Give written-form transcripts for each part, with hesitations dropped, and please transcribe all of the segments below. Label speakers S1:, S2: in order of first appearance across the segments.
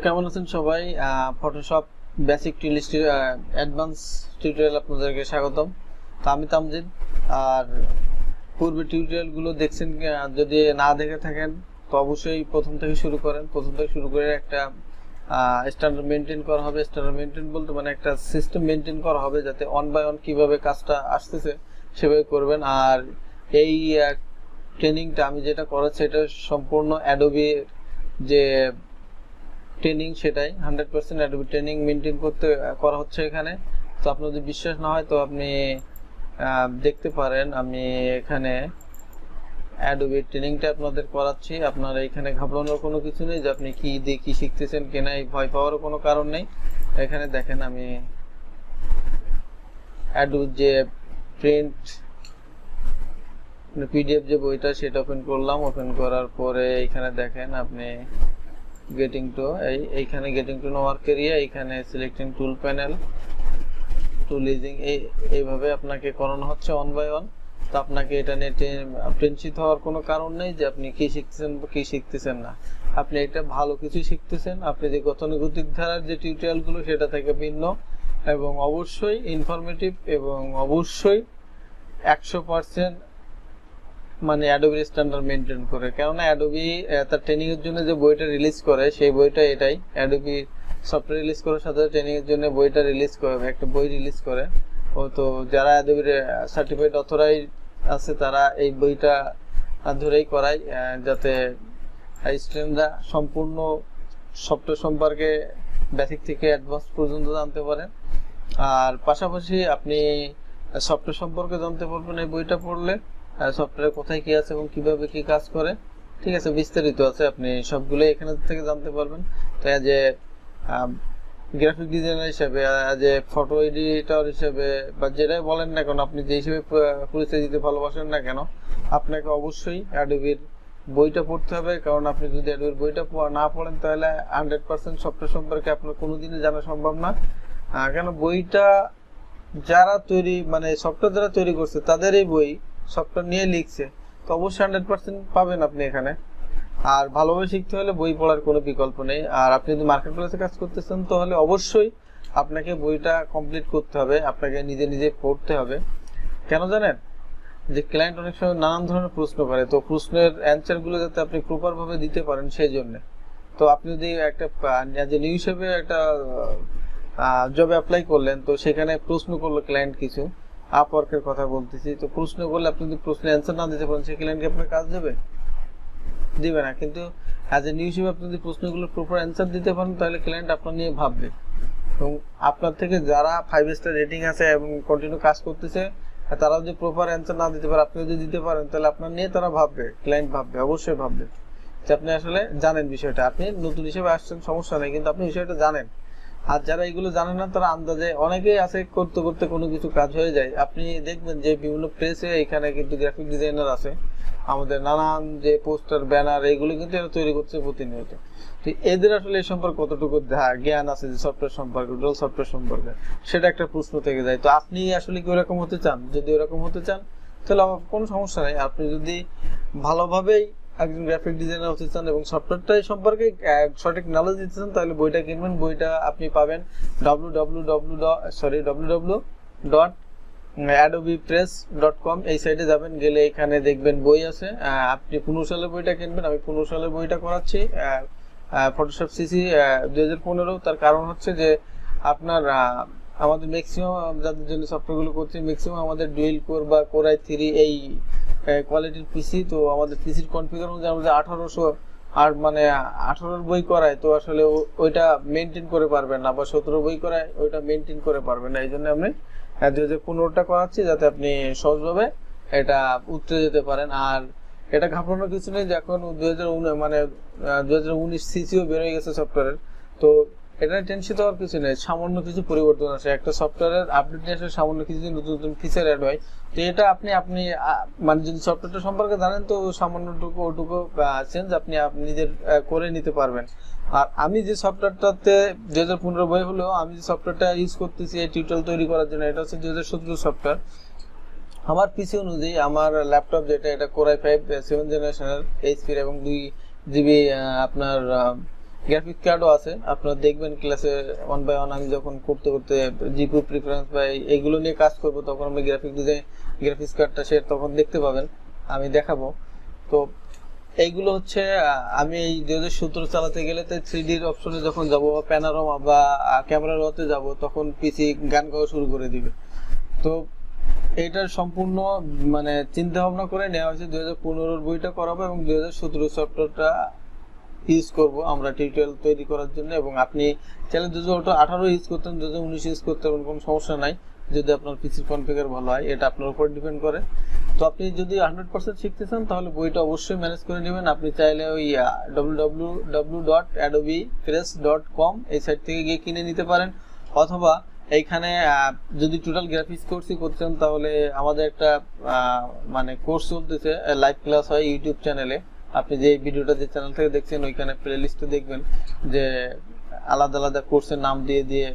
S1: কেমন আছেন সবাই? ফটোশপ বেসিক অ্যাডভান্স টিউটোরিয়াল আপনাদেরকে স্বাগতম। তো আমি তামজিদ। আর পূর্বে টিউটোরিয়ালগুলো দেখছেন, যদি না দেখে থাকেন তো অবশ্যই প্রথম থেকে শুরু করেন। প্রথম থেকে শুরু করে একটা স্ট্যান্ডার্ড মেনটেন করা হবে। স্ট্যান্ডার্ড মেনটেন বলতে মানে একটা সিস্টেম মেনটেন করা হবে, যাতে অন বাই অন কীভাবে কাজটা আসতেছে সেভাবে করবেন। আর এই ট্রেনিংটা আমি যেটা করাচ্ছি এটা সম্পূর্ণ অ্যাডোবি যে ট্রেনিং, সেটাই 100% অ্যাডোবি ট্রেনিং মেনটেন করতে করা হচ্ছে এখানে। তো আপনার যদি বিশ্বাস না হয় তো আপনি দেখতে পারেন, আমি এখানে অ্যাডোবি ট্রেনিংটা আপনাদের করাচ্ছি। আপনারা এখানে ঘাবড়ানোর কোনো কিছু নেই যে আপনি কি দিয়ে কি শিখতেছেন কিনা, এই ভয় পাওয়ারও কোনো কারণ নেই। এখানে দেখেন, আমি অ্যাডোবি যে প্রিন্ট পিডিএফ যে বইটা সেটা ওপেন করলাম। ওপেন করার পরে এখানে দেখেন আপনি গেটিং টু, এইখানে getting to know work area, এইখানে সিলেক্টিং টুল প্যানেল, টুল ইউজিং, এইভাবে আপনাকে করানো হচ্ছে অন বাই অন। তো আপনাকে এটা নিয়ে টেনশন হওয়ার কোনো কারণ নেই যে আপনি কি শিখতেছেন বা কি শিখতেছেন না। আপনি এটা ভালো কিছু শিখতেছেন। আপনি যে গতানুগতিক ধারার যে টিউটোরিয়ালগুলো সেটা থেকে ভিন্ন এবং অবশ্যই ইনফরমেটিভ এবং অবশ্যই 100% মানে অ্যাডোবি স্ট্যান্ডার্ড মেনটেন করে। কেননা অ্যাডোবি তার ট্রেনিং এর জন্য যে বইটা রিলিজ করে সেই বইটা এটাই। অ্যাডোবি সফটওয়্যার রিলিজ করার সাথে ট্রেনিং এর জন্য বইটা রিলিজ করে, একটা বই রিলিজ করে। তো যারা অ্যাডোবির সার্টিফাইড অথরাইজ আছে তারা এই বইটা ধরেই করায়, যাতে স্টুডেন্টরা সম্পূর্ণ সফটওয়্যার সম্পর্কে বেসিক থেকে অ্যাডভান্স পর্যন্ত জানতে পারেন। আর পাশাপাশি আপনি সফটওয়্যার সম্পর্কে জানতে পারবেন এই বইটা পড়লে। সফটওয়্যার কোথায় কি আছে এবং কিভাবে কি কাজ করে, ঠিক আছে, বিস্তারিত আছে, আপনি সবগুলো এখানে থেকে জানতে পারবেন। তো অ্যাজ এ গ্রাফিক ডিজাইনার হিসেবে, অ্যাজ এ ফটো এডিটর হিসেবে, বা যেটাই বলেন না কেন, আপনি যে হিসেবে পরিচয় দিতে ভালোবাসেন না কেন, আপনাকে অবশ্যই অ্যাডোবির বইটা পড়তে হবে। কারণ আপনি যদি অ্যাডোবির বইটা না পড়েন তাহলে 100% সফটওয়্যার সম্পর্কে আপনার কোনোদিনই জানা সম্ভব না। কেন বইটা যারা তৈরি, মানে সফটওয়্যার যারা তৈরি করছে তাদের এই বই সফটওয়্যার নিয়ে লিখছে, তো অবশ্যই 100% পাবেন আপনি এখানে। আর ভালোভাবে শিখতে হলে বই পড়ার কোনো বিকল্প নেই। আর আপনি যদি মার্কেট প্লেসে কাজ করতেছেন তাহলে অবশ্যই আপনাকে বইটা কমপ্লিট করতে হবে, আপনাকে নিজে নিজে পড়তে হবে। কেন জানেন? যে ক্লায়েন্ট অনেক সময় নানান ধরনের প্রশ্ন করে, তো প্রশ্নের অ্যান্সারগুলো যাতে আপনি প্রপারভাবে দিতে পারেন সেই জন্য। তো আপনি যদি একটা যে নিউ হিসেবে একটা জবে অ্যাপ্লাই করলেন, তো সেখানে প্রশ্ন করলো ক্লায়েন্ট কিছু, আপওয়ার্কের কথা বলতেছি, তো প্রশ্ন করলে আপনি যদি প্রশ্নের অ্যান্সার না দিতে পারেন সেই ক্লায়েন্ট কি আপনার কাজ দেবে? দিবে না। কিন্তু অ্যাজ এ নিউ হিসেবে আপনি যদি প্রশ্নগুলোর প্রপার অ্যান্সার দিতে পারেন তাহলে ক্লায়েন্ট আপনার নিয়ে ভাববে। এবং আপনার থেকে যারা 5 স্টার রেটিং আছে এবং কন্টিনিউ কাজ করতেছে, তারা যদি প্রপার অ্যান্সার না দিতে পারে, আপনি যদি দিতে পারেন, তাহলে আপনার নিয়ে তারা ভাববে, ক্লায়েন্ট ভাববে, অবশ্যই ভাববে যে আপনি আসলে জানেন বিষয়টা। আপনি নতুন হিসেবে আসছেন, সমস্যা নেই, কিন্তু আপনি বিষয়টা জানেন। আর যারা এগুলো জানেন না তারা আন্দাজে, অনেকেই আছে করতে করতে কোনো কিছু কাজ হয়ে যায়। আপনি দেখবেন যে বিভিন্ন প্রেসে এখানে কিন্তু গ্রাফিক ডিজাইনার আছে, আমাদের নানান যে পোস্টার, ব্যানার, এগুলো কিন্তু এরা তৈরি করছে প্রতিনিয়ত। তো এদের আসলে এই সম্পর্কে কতটুকু জ্ঞান আছে যে সফটওয়্যার সম্পর্কে, টোটাল সফটওয়্যার সম্পর্কে, সেটা একটা প্রশ্ন থেকে যায়। তো আপনি আসলে কি ওরকম হতে চান? যদি ওরকম হতে চান তাহলে কোনো সমস্যা নেই। আপনি যদি ভালোভাবেই একজন গ্রাফিক ডিজাইনার হতে চান এবং সফটওয়্যারটাই সম্পর্কে সঠিক নলেজ দিতে চান, তাহলে বইটা কিনবেন। বইটা আপনি পাবেন www.adobepress.com, এই সাইটে যাবেন, গেলে এখানে দেখবেন বই আছে। আপনি 15 সালের বইটা কিনবেন। আমি 15 সালের বইটা করাচ্ছি, ফটোশপ সিসি 2015। তার কারণ হচ্ছে যে আপনার আমাদের ম্যাক্সিমাম যাদের জন্য সফটওয়্যারগুলো করছি, ম্যাক্সিমাম আমাদের ডুয়েল কোর বা কোর i3 এই কোয়ালিটির পিসি। তো আমাদের পিসির কনফিগার অনুযায়ী আমাদের 1800 আর মানে 18 বই করায়, তো আসলে ওইটা মেনটেন করে পারবেন না, বা 17 বই করায় ওইটা মেনটেন করে পারবেন না। এই জন্য আমি 2015টা করাচ্ছি, যাতে আপনি সহজভাবে এটা উতরে যেতে পারেন। আর এটা ঘাবড়ানোর কিছু নেই যে এখন 2019 সিসিও বের হয়ে গেছে সফটওয়্যারের। তো এটা টেনশন হওয়ার কিছু নেই, সামান্য কিছু পরিবর্তন আসে, একটা সফটওয়্যারের আপডেট নিয়ে আসলে সামান্য কিছু নতুন নতুন ফিচার অ্যাড হয়। তো এটা আপনি মানে যদি সফটওয়্যারটা সম্পর্কে জানেন তো সামান্যটুকু ওটুকু চেঞ্জ আপনি নিজের করে নিতে পারবেন। আর আমি যে সফটওয়্যারটাতে 2015 বই হলো, আমি যে সফটওয়্যারটা ইউজ করতেছি এই টিউটোরিয়াল তৈরি করার জন্য, এটা হচ্ছে 2017 সফটওয়্যার। আমার পিসি অনুযায়ী আমার ল্যাপটপ যেটা, এটা কোর i5 7 জেনারেশনের এইচপি এবং 2 GB আপনার গ্রাফিক্স কার্ডও আছে। আপনারা দেখবেন ক্লাসে 1 বাই 1 আমি যখন করতে করতে জিপি প্রিফারেন্স বা এইগুলো নিয়ে কাজ করব, তখন আমি গ্রাফিক্স কার্ডটা সে তখন দেখতে পাবেন, আমি দেখাবো। তো এইগুলো হচ্ছে আমি এই 2017 চালাতে গেলে তো 3D এর অপশনে যখন যাব বা প্যানোরামা বা ক্যামেরা রতে যাব, তখন পিসি গান গাওয়া শুরু করে দিবে। তো এইটার সম্পূর্ণ মানে চিন্তা ভাবনা করে নেওয়া হয়েছে 2015 বইটা করাবো এবং 2017 সফটওয়্যারটা ইউজ করব আমরা টিউটোরিয়াল তৈরি করার জন্য। এবং আপনি চাইলে 2018 ইউজ করতেন, 2019 ইউজ করতে পারেন, কোনো সমস্যা নাই যদি আপনার পিসির কনফিগার ভালো হয়, এটা আপনার উপর ডিপেন্ড করে। তো আপনি যদি 100% শিখতে চান তাহলে বইটা অবশ্যই ম্যানেজ করে নেবেন। আপনি চাইলে ওই www.adobepress.com এই সাইট থেকে গিয়ে কিনে নিতে পারেন, অথবা এইখানে যদি টোটাল গ্রাফিক্স কোর্সই করছেন তাহলে আমাদের একটা মানে কোর্স চলতেছে, লাইভ ক্লাস হয় ইউটিউব চ্যানেলে। আপনি যে ভিডিওটা যে চ্যানেল থেকে দেখছেন ওইখানে প্লেলিস্টে দেখবেন যে আলাদা আলাদা কোর্সের নাম দিয়ে দিয়ে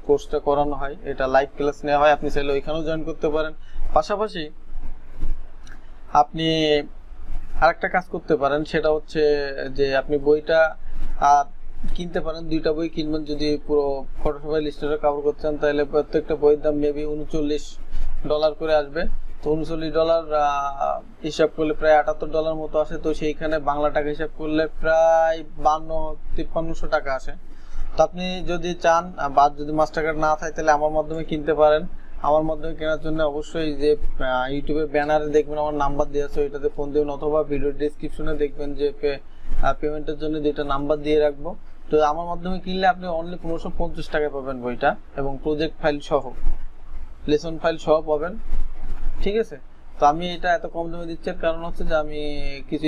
S1: কোর্সটা করানো হয়, এটা লাইভ ক্লাস নেওয়া হয়, আপনি চাইলে ওইখানেও জয়েন করতে পারেন। পাশাপাশি আপনি আরেকটা কাজ করতে পারেন, সেটা হচ্ছে যে আপনি বইটা কিনতে পারেন, 2টা বই কিনবেন। যদি পুরো ফটোশপ ইলাস্ট্রেটর কভার করছেন তাহলে প্রত্যেকটা বইয়ের দাম মেবি $39 করে আসবে। তো $39 হিসাব করলে প্রায় $78 মতো আসে। তো সেইখানে বাংলা টাকা হিসাব করলে প্রায় 52-5300 টাকা আসে। তো আপনি যদি চান বা যদি মাস্টার কার্ড না থাকে তাহলে আমার মাধ্যমে কিনতে পারেন। আমার মাধ্যমে কেনার জন্য অবশ্যই যে ইউটিউবের ব্যানারে দেখবেন আমার নাম্বার দেওয়া আছে, ওইটাতে ফোন দেবেন, অথবা ভিডিও ডেসক্রিপশনে দেখবেন যে পেমেন্টের জন্য 2টা নাম্বার দিয়ে রাখবো। তো আমার মাধ্যমে কিনলে আপনি অনলি 1550 টাকা পাবেন বইটা, এবং প্রজেক্ট ফাইল সহ, লেসন ফাইল সহ পাবেন, ঠিক আছে। তো আমি এটা এত কম দামে দিচ্ছি কারণ হচ্ছে যে আমি কিছু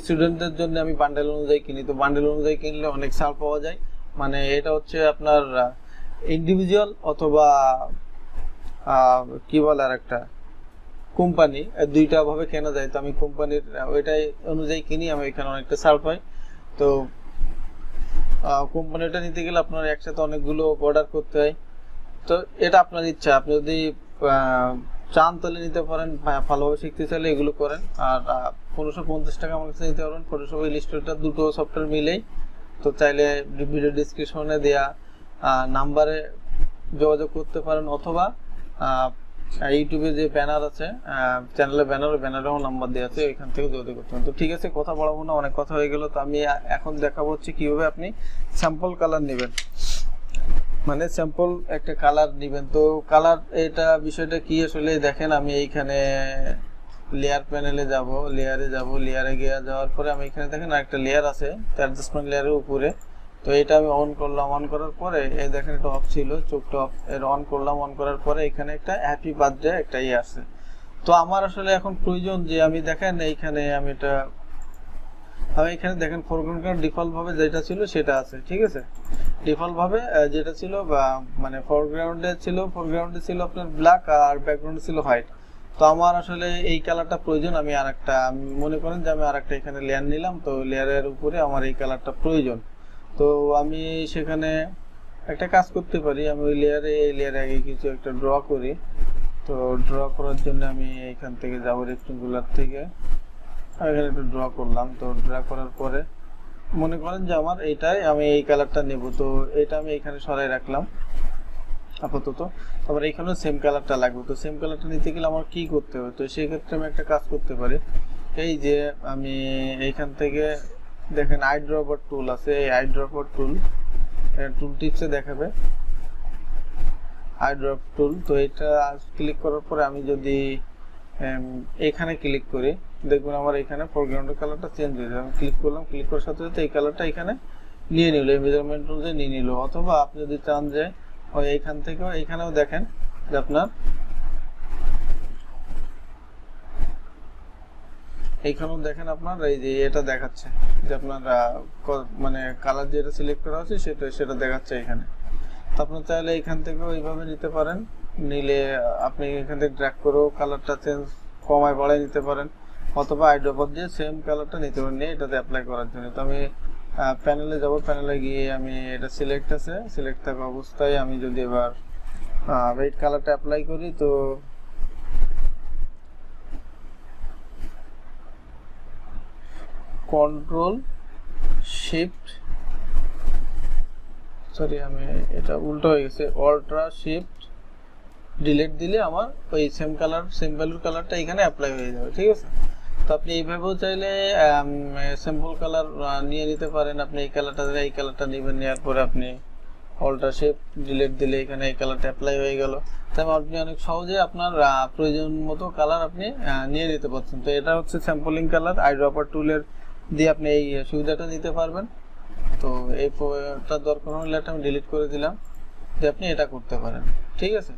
S1: স্টুডেন্টদের জন্য আমি বান্ডেল অনুযায়ী কিনি। তো বান্ডেল অনুযায়ী কিনলে অনেক ছাড় পাওয়া যায়। মানে এটা হচ্ছে আপনার ইন্ডিভিজুয়াল অথবা কি বলে আর একটা কোম্পানি, 2টা ভাবে কেনা যায়। তো আমি কোম্পানির ওইটাই অনুযায়ী কিনি, আমি এখানে অনেকটা ছাড় পাই। তো কোম্পানিটা নিতে গেলে আপনার একসাথে অনেকগুলো অর্ডার করতে হয়। তো এটা আপনার ইচ্ছা, আপনি যদি চান তাহলে নিতে পারেন, ভালোভাবে শিখতে চাইলে এগুলো করেন। আর 1550 টাকা আমার কাছে নিতে পারবেন ফটোশপ ইলাস্ট্রেটর, 2টো সফটওয়্যার মিলেই। তো চাইলে ভিডিও ডেসক্রিপশনে দেয়া নাম্বারে যোগাযোগ করতে পারেন, অথবা ইউটিউবে যে ব্যানার আছে চ্যানেলের ব্যানারেও নাম্বার দেওয়া আছে, ওইখান থেকে যোগাযোগ করতে পারেন। তো ঠিক আছে, কথা বলাবো না, অনেক কথা হয়ে গেল। তো আমি এখন দেখাবো হচ্ছে কিভাবে আপনি স্যাম্পল কালার নেবেন, মানে স্যাম্পল একটা কালার নেবেন। তো কালার এটা বিষয়টা কি আসলে দেখেন, আমি এইখানে লেয়ার প্যানেলে যাব, লেয়ারে গিয়ে যাওয়ার পরে আমি এখানে দেখেন একটা লেয়ার আছে অ্যাডজাস্টমেন্ট লেয়ারের উপরে। তো এটা আমি অন করলাম, অন করার পরে এই দেখেন এটা অফ ছিল, চোখটা অফ, এর অন করলাম, অন করার পরে এখানে একটা হ্যাপি বার্থডে একটা আছে। তো আমার আসলে এখন প্রয়োজন যে আমি দেখেন এইখানে আমি এখানে দেখেন ফরগ্রাউন্ড কালার ডিফল্ট ভাবে যেটা ছিল সেটা আছে, ঠিক আছে। ডিফল্ট ভাবে যেটা ছিল বা মানে ফরগ্রাউন্ডে ছিল আপনার ব্ল্যাক আর ব্যাকগ্রাউন্ডে ছিল হোয়াইট। তো আমার আসলে এই কালারটা প্রয়োজন, আমি মনে করেন যে আমি আরেকটা এখানে লেয়ার নিলাম, তো লেয়ারের উপরে আমার এই কালারটা প্রয়োজন। তো আমি সেখানে একটা কাজ করতে পারি, আমি ওই লেয়ারে আগে কিছু একটা ড্র করি। তো ড্র করার জন্য আমি এখান থেকে যাব রেক্টেঙ্গুলার থেকে, এখানে একটু ড্র করলাম। তো ড্র করার পরে মনে করেন যে আমার এইটাই আমি এই কালারটা নেব, তো এটা আমি এখানে সরাই রাখলাম আপাতত। তারপর এখানেও সেম কালারটা লাগবে। তো সেম কালারটা নিতে গেলে আমার কি করতে হবে, তো সেই ক্ষেত্রে আমি একটা কাজ করতে পারি, এই যে আমি এইখান থেকে দেখেন eyedropper টুল আছে, এই eyedropper টুল টিপসে দেখাবে eyedrop টুল। তো এটা ক্লিক করার পরে আমি যদি এখানে ক্লিক করি, দেখবেন আমার এখানে ফরগ্রাউন্ডের কালারটা চেঞ্জ হয়ে যাবে। আমি ক্লিক করলাম, ক্লিক করার সাথে সাথে এই কালারটা এখানে নিয়ে নিল, এই মেজারমেন্ট অনুযায়ী নিয়ে নিল। অথবা আপনি যদি চান যে ওই এইখান থেকেও এইখানেও দেখেন যে আপনার এইখানেও দেখেন আপনার এই যে এটা দেখাচ্ছে যে আপনার মানে কালার যেটা সিলেক্ট করা আছে সেটা দেখাচ্ছে এখানে। তো আপনার চাইলে এখান থেকেও এইভাবে নিতে পারেন, নিলে আপনি এখান থেকে ড্র্যাগ করেও কালারটা চেঞ্জ কমায় বাড়ায় নিতে পারেন, অথবা আইড্রপার দিয়ে সেম কালারটা নিতে পারেন নিয়ে এটাতে অ্যাপ্লাই করার জন্য। তো আমি প্যানেলে যাব, প্যানেলে গিয়ে আমি এটা সিলেক্ট থাকা অবস্থায় আমি যদি এবার রেড কালারটা অ্যাপ্লাই করি, তো কন্ট্রোল শিফট সরি আমি এটা উল্টো হয়ে গেছে, অল্ট্রা শিফট ডিলিট দিলে আমার ওই সেম কালার সেম ভ্যালুর কালারটা এখানে অ্যাপ্লাই হয়ে যাবে। ঠিক আছে, তো আপনি এইভাবেও চাইলে স্যাম্পল কালার নিয়ে নিতে পারেন। আপনি এই কালারটা দিলে এই কালারটা নেবেন, নেওয়ার পরে আপনি অল্ট্রা শিফট ডিলিট দিলে এখানে এই কালারটা অ্যাপ্লাই হয়ে গেল। তাই আপনি অনেক সহজে আপনার প্রয়োজন মতো কালার আপনি নিয়ে নিতে পারছেন। তো এটা হচ্ছে স্যাম্পলিং কালার, আইড্রপার টুলের দিয়ে আপনি এই সুবিধাটা নিতে পারবেন। তো এইটা দরকার হলে এটা আমি ডিলিট করে দিলাম, যে আপনি এটা করতে পারেন। ঠিক আছে,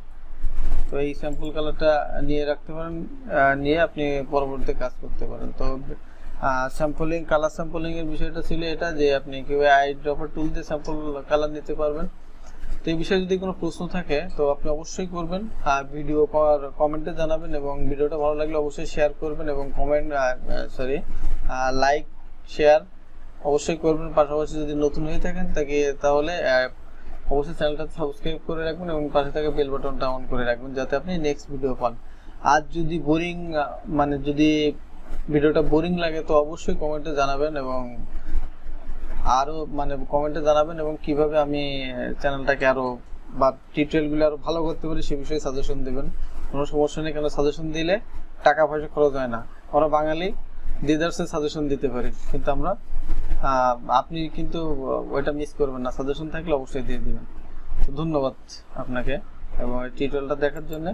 S1: তো এই স্যাম্পল কালারটা নিয়ে রাখতে পারেন, নিয়ে আপনি পরবর্তীতে কাজ করতে পারেন। তো স্যাম্পলিং কালার স্যাম্পলিং এর বিষয়টা ছিল এটা, যে আপনি কিভাবে আইড্রপার টুল দিয়ে স্যাম্পল কালার নিতে পারবেন। তো এই বিষয়ে যদি কোনো প্রশ্ন থাকে তো আপনি অবশ্যই করবেন, ভিডিও কমেন্টে জানাবেন, এবং ভিডিওটা ভালো লাগলে অবশ্যই শেয়ার করবেন, এবং লাইক শেয়ার অবশ্যই করবেন। পাশাপাশি যদি নতুন হয়ে থাকেন তাহলে অবশ্যই চ্যানেলটা সাবস্ক্রাইব করে রাখবেন, এবং পাশে থাকা বেল বাটনটা অন করে রাখবেন, যাতে আপনি নেক্সট ভিডিও পান। আর যদি যদি ভিডিওটা বোরিং লাগে তো অবশ্যই কমেন্টে জানাবেন, এবং কমেন্টে জানাবেন, এবং কিভাবে আমি চ্যানেলটাকে আরো বা টিউটোরিয়ালগুলো আরো ভালো করতে পারি সে বিষয়ে সাজেশন দেবেন। কোনো সমস্যা নেই, কেন সাজেশন দিলে টাকা পয়সা খরচ হয় না। আমরা বাঙালি ডিজার্সে সাজেশন দিতে পারি, কিন্তু আপনি কিন্তু ওইটা মিস করবেন না, সাজেশন থাকলে অবশ্যই দিয়ে দিবেন। তো ধন্যবাদ আপনাকে এবং এই টিউটোরিয়ালটা দেখার জন্য।